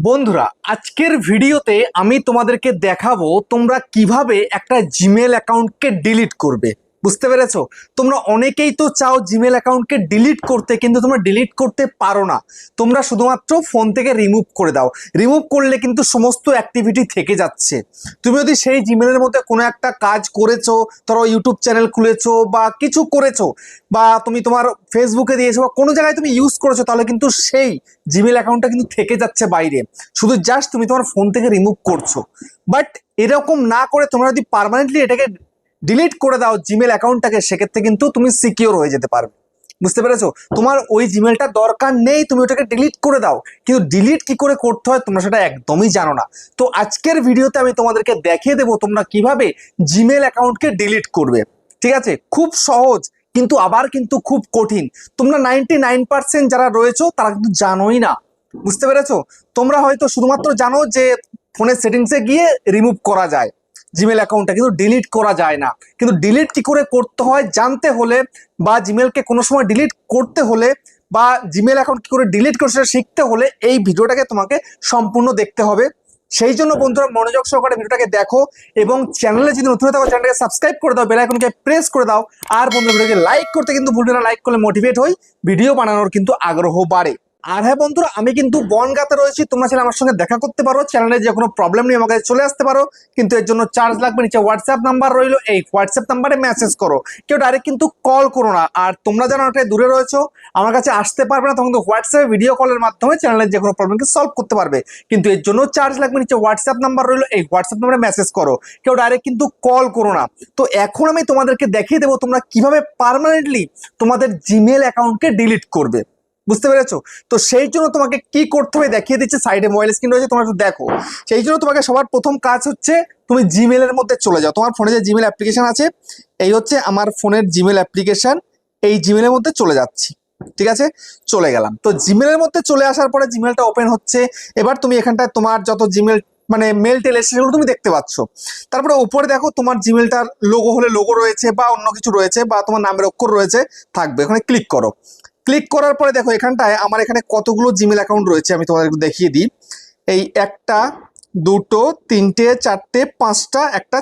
বন্ধুরা, আজকের ভিডিওতে আমি তোমাদেরকে দেখাবো তোমরা কিভাবে একটা জিমেল অ্যাকাউন্টকে ডিলিট করবে। বুঝতে পেরেছো? তোমরা অনেকেই তো চাও জিমেল অ্যাকাউন্টকে ডিলিট করতে, কিন্তু তোমরা ডিলিট করতে পারো না। তোমরা শুধুমাত্র ফোন থেকে রিমুভ করে দাও। রিমুভ করলে কিন্তু সমস্ত অ্যাক্টিভিটি থেকে যাচ্ছে। তুমি যদি সেই জিমেলের মধ্যে কোনো একটা কাজ করেছো, ধরো ইউটিউব চ্যানেল খুলেছো বা কিছু করেছো, বা তুমি তোমার ফেসবুকে দিয়েছো বা কোনো জায়গায় তুমি ইউজ করেছো, তাহলে কিন্তু সেই জিমেল অ্যাকাউন্টটা কিন্তু থেকে যাচ্ছে বাইরে। শুধু জাস্ট তুমি তোমার ফোন থেকে রিমুভ করছো। বাট এরকম না করে তোমরা যদি পার্মানেন্টলি এটাকে ডিলিট করে দাও জিমেল অ্যাকাউন্টটাকে, সেক্ষেত্রে কিন্তু তুমি সিকিওর হয়ে যেতে পারবে। বুঝতে পেরেছো? তোমার ওই জিমেলটা দরকার নেই, তুমি ওটাকে ডিলিট করে দাও। কিন্তু ডিলিট কি করে করতে হয় তোমরা সেটা একদমই জানো না। তো আজকের ভিডিওতে আমি তোমাদেরকে দেখিয়ে দেবো তোমরা কিভাবে জিমেল অ্যাকাউন্টকে ডিলিট করবে। ঠিক আছে? খুব সহজ, কিন্তু আবার কিন্তু খুব কঠিন। তোমরা 99% যারা রয়েছো তারা কিন্তু জানোই না। বুঝতে পেরেছো? তোমরা হয়তো শুধুমাত্র জানো যে ফোনের সেটিংসে গিয়ে রিমুভ করা যায় জিমেল অ্যাকাউন্টটা, কিন্তু ডিলিট করা যায় না। কিন্তু ডিলিট কি করে করতে হয় জানতে হলে, বা জিমেলকে কোনো সময় ডিলিট করতে হলে, বা জিমেল অ্যাকাউন্ট কি করে ডিলিট করে সেটা শিখতে হলে এই ভিডিওটাকে তোমাকে সম্পূর্ণ দেখতে হবে। সেই জন্য বন্ধুরা মনোযোগ সহকারে ভিডিওটাকে দেখো, এবং চ্যানেলে যদি নতুন হয়ে থাকো চ্যানেলটাকে সাবস্ক্রাইব করে দাও, বেল আইকনকে প্রেস করে দাও। আর বন্ধুরা ভিডিওকে লাইক করতে কিন্তু ভুলবে না, লাইক করলে মোটিভেট হই, ভিডিও বানানোর কিন্তু আগ্রহ বাড়ে। আর হ্যাঁ বন্ধুরা, আমি কিন্তু বনগাঁতে রয়েছি। তোমরা চাইলে আমার সঙ্গে দেখা করতে পারো, চ্যানেলে যে কোনো প্রবলেম নিয়ে আমার কাছে চলে আসতে পারো। কিন্তু এর জন্য চার্জ লাগবে। নিচে হোয়াটসঅ্যাপ নাম্বার রইলো, এই হোয়াটসঅ্যাপ নাম্বারে মেসেজ করো। কেউ ডাইরেক্ট কিন্তু কল করো না। আর তোমরা যারা অনেকটাই দূরে রয়েছো, আমার কাছে আসতে পারবে না, তখন কিন্তু হোয়াটসঅ্যাপে ভিডিও কলের মাধ্যমে চ্যানেলের যে কোনো প্রবলেমকে সলভ করতে পারবে। কিন্তু এর জন্য চার্জ লাগবে। নিচে হোয়াটসঅ্যাপ নাম্বার রইলো, এই হোয়াটসঅ্যাপ নাম্বারে মেসেজ করো। কেউ ডাইরেক্ট কিন্তু কল করো না। তো এখন আমি তোমাদেরকে দেখিয়ে দেবো তোমরা কিভাবে পার্মানেন্টলি তোমাদের জিমেল অ্যাকাউন্টকে ডিলিট করবে। বুঝতে পেরেছো? তো সেই জন্য তোমাকে কি করতে হবে দেখিয়ে দিচ্ছে, সাইডে মোবাইল স্ক্রিন রয়েছে, তোমরা একটু দেখো। সেই জন্য তোমাকে সবার প্রথম কাজ হচ্ছে তুমি জিমেলের মধ্যে চলে যাও। তোমার ফোনে যে জিমেল অ্যাপ্লিকেশন আছে, এই হচ্ছে আমার ফোনের জিমেল অ্যাপ্লিকেশন। এই জিমেলের মধ্যে চলে যাচ্ছি। ঠিক আছে? চলে গেলাম। তো জিমেলের মধ্যে চলে আসার পরে জিমেলটা ওপেন হচ্ছে। এবার তুমি এখানটায় তোমার যত জিমেল মানে মেল টেল এসে সেগুলো তুমি দেখতে পাচ্ছ। তারপরে উপরে দেখো তোমার জিমেলটার লোগো হলে লোগো রয়েছে, বা অন্য কিছু রয়েছে, বা তোমার নামের অক্ষর রয়েছে, থাকবে। ওখানে ক্লিক করো। ক্লিক করার পরে দেখো এখানটায় আমার এখানে কতগুলো জিমেল অ্যাকাউন্ট রয়েছে আমি তোমাদের একটু দেখিয়ে দিই। এই একটা, দুটো, তিনটে, চারটে, পাঁচটা, একটা,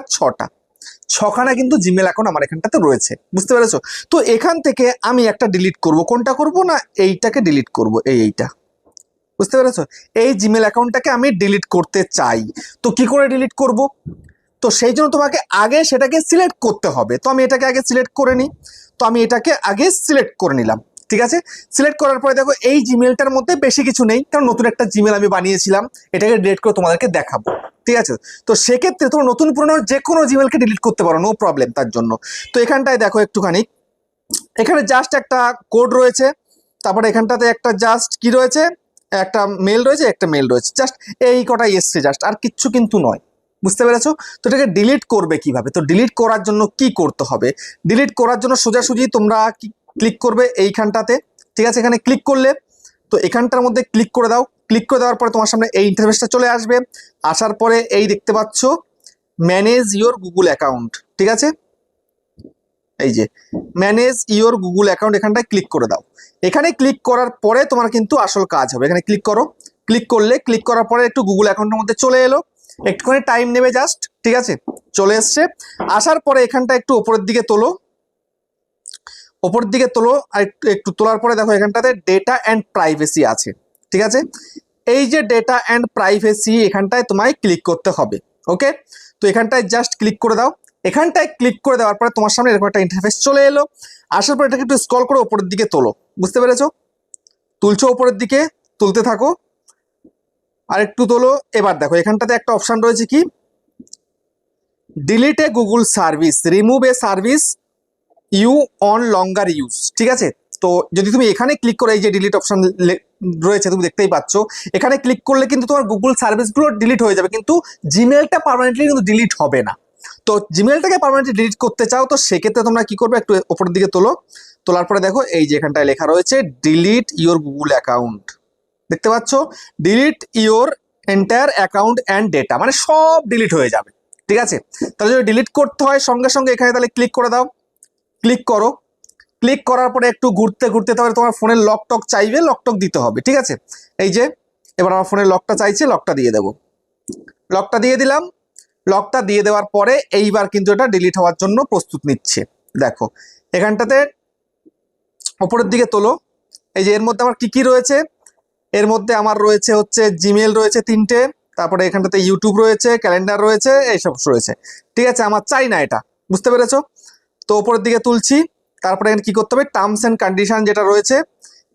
ছখানা কিন্তু জিমেল অ্যাকাউন্ট আমার এখানটাতে রয়েছে। বুঝতে পেরেছো? তো এখান থেকে আমি একটা ডিলিট করব। কোনটা করব না, এইটাকে ডিলিট করব, এইটা। বুঝতে পেরেছো? এই জিমেল অ্যাকাউন্টটাকে আমি ডিলিট করতে চাই। তো কি করে ডিলিট করব? তো সেই জন্য তোমাকে আগে সেটাকে সিলেক্ট করতে হবে। তো আমি এটাকে আগে সিলেক্ট করে নিই। তো আমি এটাকে আগে সিলেক্ট করে নিলাম। ঠিক আছে? সিলেক্ট করার পরে দেখো এই জিমেলটার মধ্যে বেশি কিছু নেই, কারণ নতুন একটা জিমেল আমি বানিয়েছিলাম। এটাকে ডিলিট করে তোমাদেরকে দেখাবো। ঠিক আছে? তো সেক্ষেত্রে তোমরা নতুন পুরনো যে কোনো জিমেলকে ডিলিট করতে পারো, নো প্রবলেম তার জন্য। তো এখানটায় দেখো একটুখানি, এখানে জাস্ট একটা কোড রয়েছে। তারপরে এখানটাতে একটা জাস্ট কি রয়েছে, একটা মেল রয়েছে, একটা মেল রয়েছে, জাস্ট এই কটাই এসছে, জাস্ট আর কিচ্ছু কিন্তু নয়। বুঝতে পেরেছো? তো এটাকে ডিলিট করবে কিভাবে? তো ডিলিট করার জন্য কি করতে হবে? ডিলিট করার জন্য সোজাসুজি তোমরা ক্লিক করবে এইখানটাতে। ঠিক আছে? এখানে ক্লিক করলে, তো এখানটার মধ্যে ক্লিক করে দাও। ক্লিক করে দেওয়ার পরে তোমার সামনে এই ইন্টারফেসটা চলে আসবে। আসার পরে এই দেখতে পাচ্ছ ম্যানেজ ইওর গুগল অ্যাকাউন্ট। ঠিক আছে? এই যে ম্যানেজ ইওর গুগল অ্যাকাউন্ট, এখানটায় ক্লিক করে দাও। এখানে ক্লিক করার পরে তোমার কিন্তু আসল কাজ হবে। এখানে ক্লিক করো। ক্লিক করলে, ক্লিক করার পরে একটু গুগল অ্যাকাউন্টের মধ্যে চলে এলো। একটুখানি টাইম নেবে জাস্ট। ঠিক আছে? চলে এসছে। আসার পরে এখানটা একটু ওপরের দিকে তোলো। ওপরের দিকে তোলো, আর একটু একটু তোলার পরে দেখো এখানটাতে ডেটা অ্যান্ড প্রাইভেসি আছে। ঠিক আছে? এই যে ডেটা অ্যান্ড প্রাইভেসি, এখানটায় তোমায় ক্লিক করতে হবে। ওকে? তো এখানটায় জাস্ট ক্লিক করে দাও। এখানটায় ক্লিক করে দেওয়ার পরে তোমার সামনে এরকম একটা ইন্টারফেস চলে এলো। আসার পর এটাকে একটু স্ক্রল করে ওপরের দিকে তোলো। বুঝতে পেরেছো? তুলছো ওপরের দিকে, তুলতে থাকো। আর একটু তোলো। এবার দেখো এখানটাতে একটা অপশন রয়েছে, কি delete a Google service, remove a service you no longer use. ঠিক আছে? তো যদি তুমি এখানে ক্লিক করে, এই যে ডিলিট অপশন রয়েছে তুমি দেখতেই পাচ্ছ, এখানে ক্লিক করলে কিন্তু তোমার গুগল সার্ভিসগুলো ডিলিট হয়ে যাবে, কিন্তু জিমেলটা পার্মানেন্টলি কিন্তু ডিলিট হবে না। তো জিমেলটাকে পার্মানেন্টলি ডিলিট করতে চাও, তো সেক্ষেত্রে তোমরা কি করবে, একটু উপরের দিকে তোলো। তোলার পরে দেখো এই যে এখানটায় লেখা রয়েছে ডিলিট ইওর গুগল অ্যাকাউন্ট। দেখতে পাচ্ছ? Delete your entire account and data, মানে সব ডিলিট হয়ে যাবে। ঠিক আছে? তাহলে যদি ডিলিট করতে হয় সঙ্গে সঙ্গে এখানে তাহলে ক্লিক করে দাও। ক্লিক করো। ক্লিক করার পরে একটু ঘুরতে ঘুরতে তারপরে তোমার ফোনের লক টক চাইবে, লক টক দিতে হবে। ঠিক আছে? এই যে এবার আমার ফোনে লকটা চাইছে, লকটা দিয়ে দেবো। লকটা দিয়ে দিলাম। লকটা দিয়ে দেওয়ার পরে এইবার কিন্তু এটা ডিলিট হওয়ার জন্য প্রস্তুত নিচ্ছে। দেখো এখানটাতে ওপরের দিকে তোলো, এই যে এর মধ্যে আমার কি কি রয়েছে, এর মধ্যে আমার রয়েছে হচ্ছে জিমেল রয়েছে 3টে, তারপরে এখানটাতে ইউটিউব রয়েছে, ক্যালেন্ডার রয়েছে, এইসব রয়েছে। ঠিক আছে, আমার চাই না এটা, বুঝতে পেরেছো? তো ওপরের দিকে তুলছি, তারপরে এখানে কি করতে হবে, টার্মস অ্যান্ড কন্ডিশন যেটা রয়েছে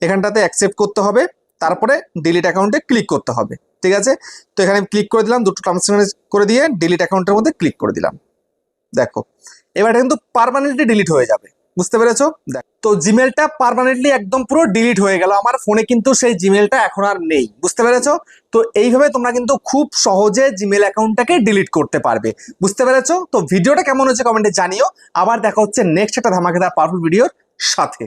এখানটাতে অ্যাকসেপ্ট করতে হবে, তারপরে ডিলিট অ্যাকাউন্টে ক্লিক করতে হবে। ঠিক আছে, তো এখানে ক্লিক করে দিলাম, দুটো টার্মস করে দিয়ে ডিলিট অ্যাকাউন্টের মধ্যে ক্লিক করে দিলাম। দেখো এবার এটা কিন্তু পার্মানেন্টলি ডিলিট হয়ে যাবে, বুঝতে পেরেছো? দেখ, তো জিমেলটা পার্মানেন্টলি একদম পুরো ডিলিট হয়ে গেল আমার ফোনে, কিন্তু সেই জিমেলটা এখন আর নেই, বুঝতে পেরেছো? তো এইভাবে তোমরা কিন্তু খুব সহজে জিমেল অ্যাকাউন্টটাকে ডিলিট করতে পারবে, বুঝতে পেরেছো? তো ভিডিওটা কেমন হচ্ছে কমেন্টে জানিও। আবার দেখা হচ্ছে নেক্সট একটা ধামাকেদার পাওয়ারফুল ভিডিওর সাথে।